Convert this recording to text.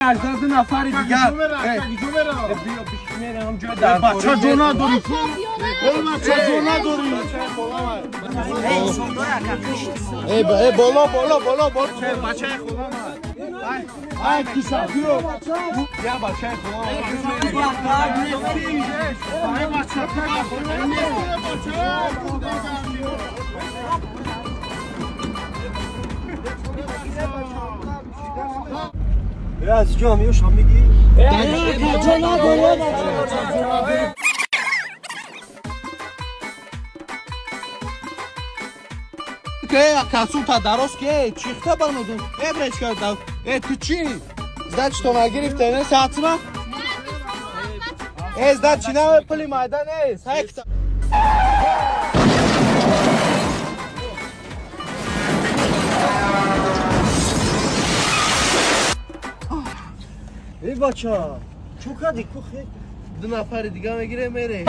80 نفر دیگه بچه جو نداری بچه جو نداری ای بالا بچه خدا ای کسا بیو بیا بچه از جامیوش هم میگی؟ بچه نداری که کسو تا درست که چیخته بانودون ابرش کرده تو چی؟ زد چطور نگیرفته نه ساعتنا؟ زد چی نه پلی مایده نه سایکتا ای بچه چو کدی کو خیلی 2 نفر دیگه میگیره میره